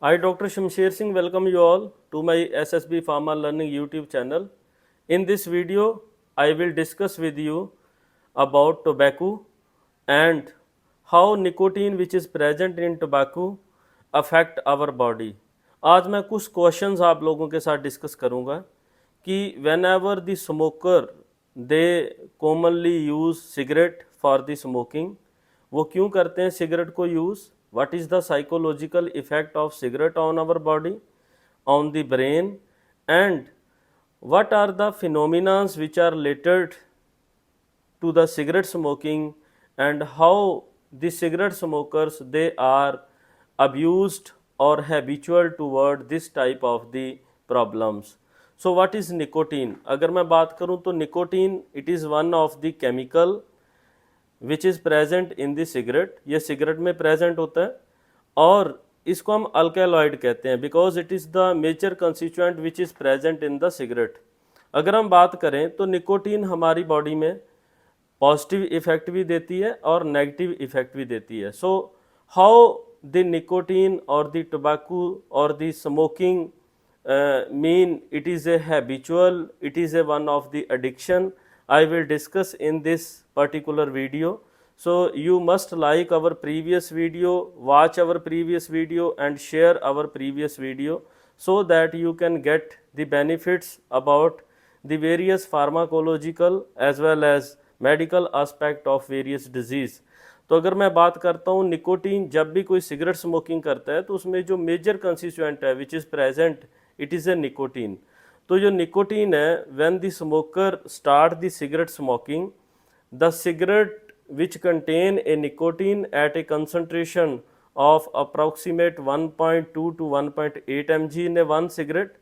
I, Dr. Shamsher Singh, welcome you all to my SSB Pharma Learning YouTube channel. In this video, I will discuss with you about tobacco and how nicotine which is present in tobacco affect our body. आज मैं कुछ questions आप लोगों के साथ discuss करूंगा कि whenever the smoker they commonly use cigarette for the smoking, वो क्यों करते हैं सिगरेट को use, what is the psychological effect of cigarette on our body, on the brain, and what are the phenomena which are related to the cigarette smoking, and how the cigarette smokers they are abused or habitual toward this type of the problems. So what is nicotine? अगर मैं बात करूं तो nicotine it is one of the chemical which is present in the cigarette, ये cigarette में present होता है और इसको हम अल्कलॉइड कहते हैं because it is the major constituent which is present in the cigarette. अगर हम बात करें तो निकोटीन हमारी बॉडी में पॉजिटिव इफेक्ट भी देती है और नेगेटिव इफेक्ट भी देती है. सो हाउ द निकोटीन और द टोबैको और the smoking mean it is a habitual, it is a one of the addiction, I will discuss in this particular video. So you must like our previous video, watch our previous video and share our previous video so that you can get the benefits about the various pharmacological as well as medical aspect of various disease. तो अगर मैं बात करता हूँ nicotine, जब भी कोई cigarette smoking करता है तो उसमें जो मेजर कंस्टिट्यूएंट है which is present it is a nicotine. तो जो निकोटीन है when the smoker start the cigarette smoking, the cigarette which contain a nicotine at a concentration of approximate 1.2 to 1.8 mg in a one cigarette,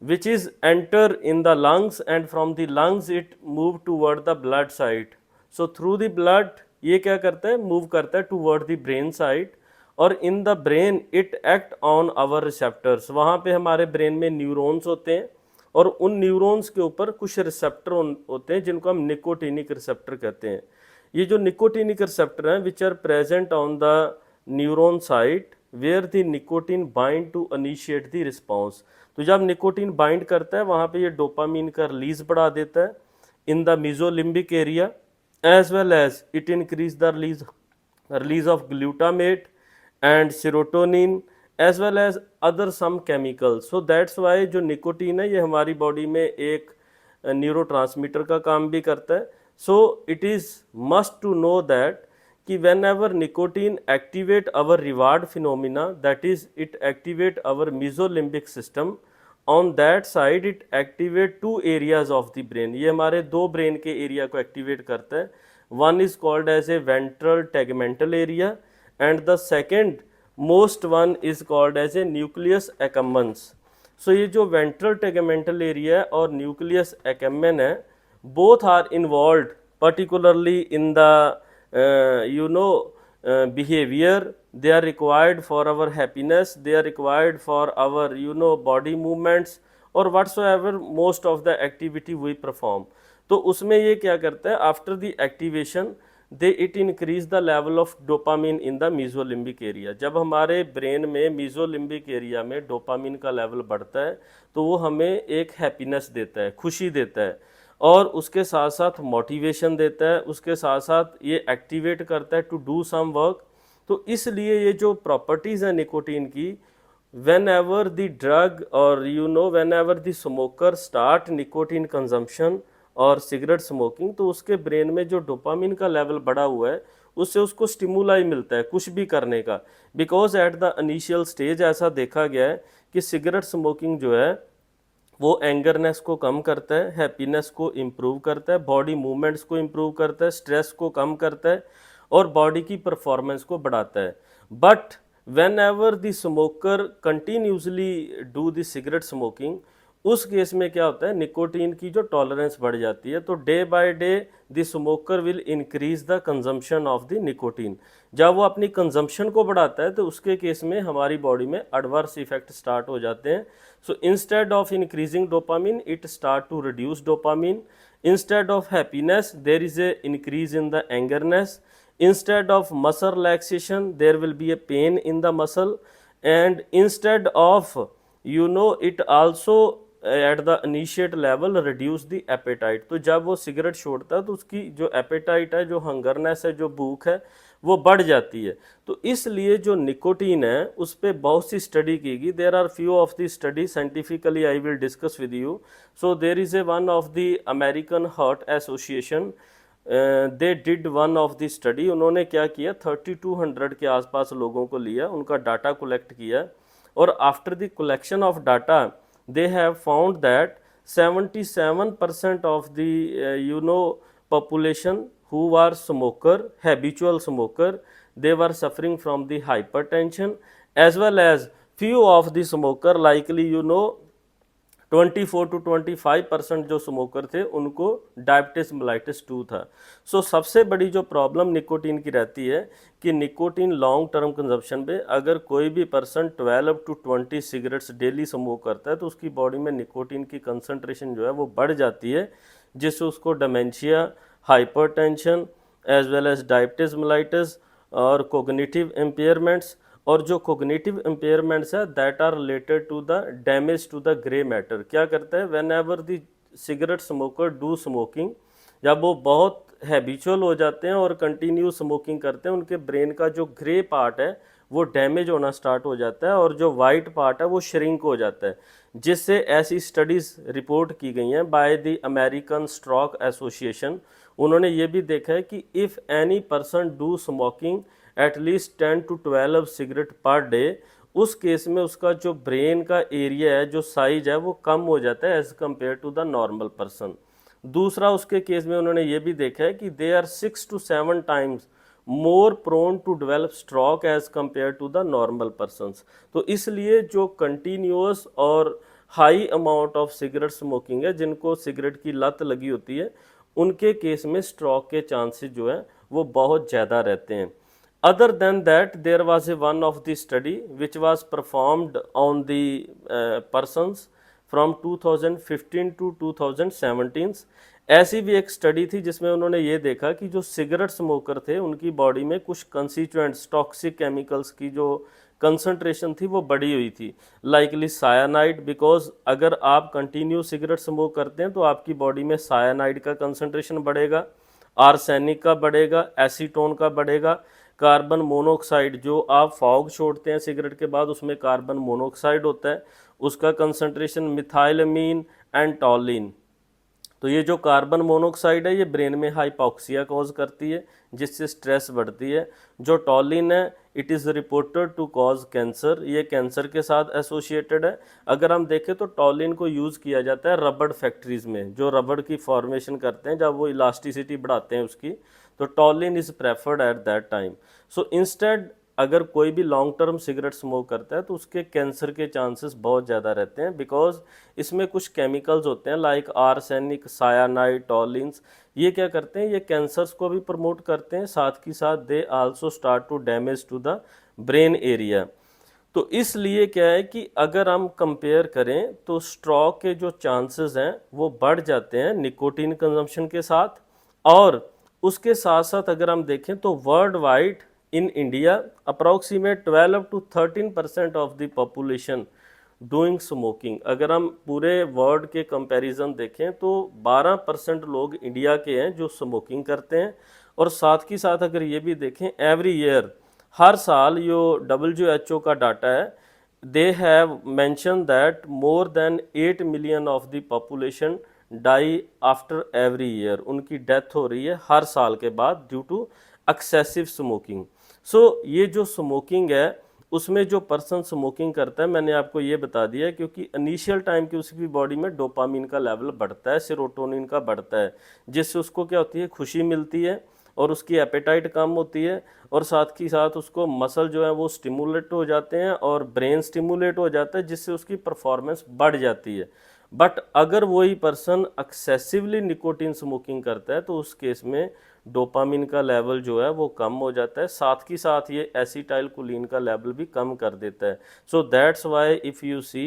which is enter in the lungs and from the lungs it move toward the blood side. So through the blood ये क्या करता है, move करता है toward the brain side और in the brain it act on our receptors. वहाँ पे हमारे ब्रेन में न्यूरॉन्स होते हैं और उन न्यूरॉन्स के ऊपर कुछ रिसेप्टर होते हैं जिनको हम निकोटिनिक रिसेप्टर कहते हैं. ये जो निकोटिनिक रिसेप्टर हैं which are present on the neuron site where the nicotine bind to initiate the response. तो जब निकोटिन बाइंड करता है वहाँ पे ये डोपामीन का रिलीज बढ़ा देता है in the mesolimbic area, as well as it increase the release of glutamate and serotonin as well as other some chemicals. So that's why जो निकोटीन है ये हमारी बॉडी में एक न्यूरोट्रांसमीटर का काम भी करता है. So it is must to know that कि whenever nicotine activate our reward phenomena, that is it activate our mesolimbic system, on that side it activate two areas of the brain. ये हमारे दो brain के area को activate करता है. One is called as a ventral tegmental area and the second most one is called as a nucleus accumbens. So ये जो ventral tegmental area है और न्यूक्लियस एक्कम्बेन है, both are involve particularly in the you know behavior. They are required for our happiness, they are required for our body movements or whatsoever most of the activity we perform. तो उसमें ये क्या करता है, after the activation they it increase the level of dopamine in the mesolimbic area. जब हमारे brain में mesolimbic area में डोपामिन का लेवल बढ़ता है तो वो हमें एक हैप्पीनेस देता है, खुशी देता है और उसके साथ साथ मोटिवेशन देता है, उसके साथ साथ ये एक्टिवेट करता है टू डू सम वर्क. तो इसलिए ये जो प्रॉपर्टीज़ हैं निकोटीन की, वेन एवर द ड्रग और when ever the smoker start nicotine consumption और सिगरेट स्मोकिंग, तो उसके ब्रेन में जो डोपामिन का लेवल बढ़ा हुआ है उससे उसको स्टिमुलाई मिलता है कुछ भी करने का. Because at the initial stage ऐसा देखा गया है कि सिगरेट स्मोकिंग जो है वो एंगरनेस को कम करता है, हैप्पीनेस को इम्प्रूव करता है, बॉडी मूवमेंट्स को इम्प्रूव करता है, स्ट्रेस को कम करता है और बॉडी की परफॉर्मेंस को बढ़ाता है. But when ever the smoker continuously do the cigarette smoking, उस केस में क्या होता है, निकोटीन की जो टॉलरेंस बढ़ जाती है. तो day by day the smoker will increase the consumption of the nicotine. जब वो अपनी कंजम्पशन को बढ़ाता है तो उसके केस में हमारी बॉडी में एडवर्स इफेक्ट स्टार्ट हो जाते हैं. So instead of increasing dopamine it start to reduce dopamine. Instead of happiness there is a increase in the angerness. Instead of muscle relaxation, there will be a pain in the muscle, and instead of it also at the initiate level reduce the appetite। तो जब वो cigarette छोड़ता है तो उसकी जो apatite है, जो हंगरनेस है, जो भूख है, वो बढ़ जाती है। तो इसलिए जो निकोटीन है उस पर बहुत सी स्टडी की गई। There are few of the study scientifically I will discuss with you. So there is a one of the American Heart Association, they did one of the study. उन्होंने क्या किया, 3200 के आसपास लोगों को लिया, उनका डाटा कलेक्ट किया, और after the collection of data they have found that 77% of the population who are smoker, habitual smoker, they were suffering from the hypertension, as well as few of the smoker likely 24 to 25% जो smoker थे उनको diabetes mellitus 2 था। सो सबसे बड़ी जो problem nicotine की रहती है कि निकोटीन लॉन्ग टर्म कंजप्शन पे अगर कोई भी person 12 to 20 cigarettes daily smoke करता है तो उसकी बॉडी में निकोटीन की कंसंट्रेशन जो है वो बढ़ जाती है, जिससे उसको dementia, hypertension as well as diabetes mellitus और कोग्निटिव इम्पेयरमेंट्स, और जो कोग्निटिव इम्पेयरमेंट्स है that are related to the damage to the grey matter. क्या करता है, whenever the cigarette smoker do smoking, जब वो बहुत हैबिचुअल हो जाते हैं और कंटिन्यू स्मोकिंग करते हैं, उनके ब्रेन का जो ग्रे पार्ट है वो डैमेज होना स्टार्ट हो जाता है और जो वाइट पार्ट है वो श्रिंक हो जाता है, जिससे ऐसी स्टडीज़ रिपोर्ट की गई हैं by the American stroke association. उन्होंने ये भी देखा है कि if any person do smoking at least 10 to 12 cigarette per day, उस केस में उसका जो ब्रेन का एरिया है, जो साइज है, वो कम हो जाता है as compare to the normal person. दूसरा उसके केस में उन्होंने ये भी देखा है कि they are 6 to 7 times more prone to develop stroke as compare to the normal persons. तो इसलिए जो कंटिन्यूअस और high amount of cigarette smoking है, जिनको सिगरेट की लत लगी होती है, उनके केस में स्ट्रोक के चांसेस जो है वो बहुत ज़्यादा रहते हैं। Other than that, there was a one of the study which was performed on the persons from 2015 to 2017। ऐसी भी एक स्टडी थी जिसमें उन्होंने ये देखा कि जो सिगरेट स्मोकर थे उनकी बॉडी में कुछ कंस्टिट्यूएंट्स, टॉक्सिक केमिकल्स की जो कंसंट्रेशन थी वो बढ़ी हुई थी, लाइकली सायानाइड। बिकॉज अगर आप कंटिन्यू सिगरेट स्मोक करते हैं तो आपकी बॉडी में सायानाइड का कंसंट्रेशन बढ़ेगा, आर्सेनिक का बढ़ेगा, एसीटोन का बढ़ेगा, कार्बन मोनोऑक्साइड, जो आप फॉग छोड़ते हैं सिगरेट के बाद उसमें कार्बन मोनोऑक्साइड होता है, उसका कंसंट्रेशन, मिथाइलमीन एंड टॉलिन। तो ये जो कार्बन मोनोऑक्साइड है ये ब्रेन में हाइपोक्सिया कॉज करती है, जिससे स्ट्रेस बढ़ती है। जो टॉलिन है it is reported to cause cancer, ये कैंसर के साथ एसोसिएटेड है। अगर हम देखें तो टॉलिन को यूज़ किया जाता है रबड़ फैक्ट्रीज़ में, जो रबड़ की फॉर्मेशन करते हैं, जब वो इलास्टिसिटी बढ़ाते हैं उसकी, तो टॉलिन is preferred at that time. So instead अगर कोई भी लॉन्ग टर्म सिगरेट स्मोक करता है तो उसके कैंसर के चांसेस बहुत ज़्यादा रहते हैं, बिकॉज इसमें कुछ केमिकल्स होते हैं लाइक आर्सेनिक, सायानाइड, टॉलिन्स। ये क्या करते हैं, ये कैंसर्स को भी प्रमोट करते हैं, साथ ही साथ they also start to damage to the brain area. तो इसलिए क्या है कि अगर हम कंपेयर करें तो स्ट्रोक के जो चांसेस हैं वो बढ़ जाते हैं निकोटीन कंजम्पशन के साथ। और उसके साथ साथ अगर हम देखें तो world wide in India approximate 12 to 13% of the population doing smoking. अगर हम पूरे वर्ल्ड के कंपैरिजन देखें तो 12% लोग इंडिया के हैं जो स्मोकिंग करते हैं। और साथ ही साथ अगर ये भी देखें एवरी ईयर, हर साल, जो WHO का डाटा है, they have mention that more than 8 million of the population die after every year. उनकी डेथ हो रही है हर साल के बाद due to excessive smoking. So ये जो स्मोकिंग है उसमें जो पर्सन स्मोकिंग करता है, मैंने आपको ये बता दिया, क्योंकि इनिशियल टाइम की उसकी बॉडी में डोपामिन का लेवल बढ़ता है, सेरोटोनिन का बढ़ता है, जिससे उसको क्या होती है, खुशी मिलती है और उसकी एपेटाइट कम होती है, और साथ ही साथ उसको मसल जो है वो स्टिमुलेट हो जाते हैं और ब्रेन स्टिमुलेट हो जाता है, जिससे उसकी परफॉर्मेंस बढ़ जाती है। बट अगर वही पर्सन एक्सेसिवली निकोटीन स्मोकिंग करता है तो उस केस में डोपामिन का लेवल जो है वो कम हो जाता है, साथ ही साथ ये एसिटाइलकोलिन का लेवल भी कम कर देता है। So that's why if you see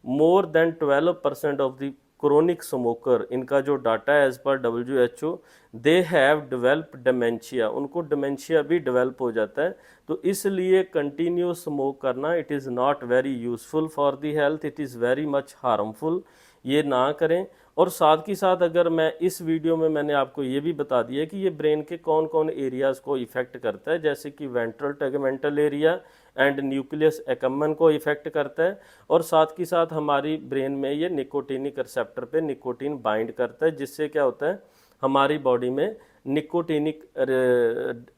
more than 12% of the chronic smoker, इनका जो डाटा है as per WHO, they have develop dementia, उनको डिमेंशिया भी डेवलप हो जाता है। तो इसलिए कंटिन्यू स्मोक करना it is not very useful for the health, it is very much harmful, ये ना करें। और साथ ही साथ अगर मैं इस वीडियो में मैंने आपको ये भी बता दिया कि ये ब्रेन के कौन कौन एरियाज़ को इफ़ेक्ट करता है, जैसे कि ventral tegmental area and nucleus accumbens को इफ़ेक्ट करता है, और साथ ही साथ हमारी ब्रेन में ये निकोटिनिक रिसेप्टर पे निकोटीन बाइंड करता है, जिससे क्या होता है हमारी बॉडी में निकोटिनिक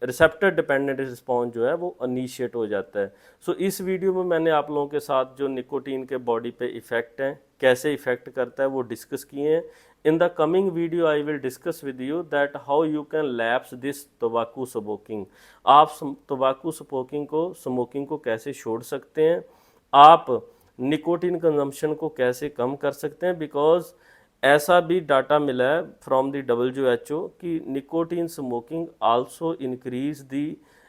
रिसेप्टर डिपेंडेंट रिस्पॉन्स जो है वो इनिशिएट हो जाता है। सो इस वीडियो में मैंने आप लोगों के साथ जो निकोटीन के बॉडी पे इफ़ेक्ट हैं, कैसे इफ़ेक्ट करता है, वो डिस्कस किए हैं। In the coming video I will discuss with you that how you can lapse this tobacco smoking, आप टोबैको स्मोकिंग को कैसे छोड़ सकते हैं, आप निकोटीन कंजम्पशन को कैसे कम कर सकते हैं। बिकॉज ऐसा भी डाटा मिला है फ्रॉम द WHO कि nicotine smoking also increase the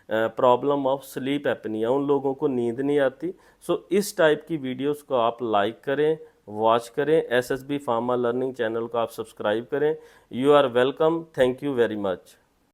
problem of sleep apnoea, उन लोगों को नींद नहीं आती। सो इस टाइप की वीडियोस को आप लाइक करें, वॉच करें, SSB फार्मा लर्निंग चैनल को आप सब्सक्राइब करें। You are welcome, thank you very much.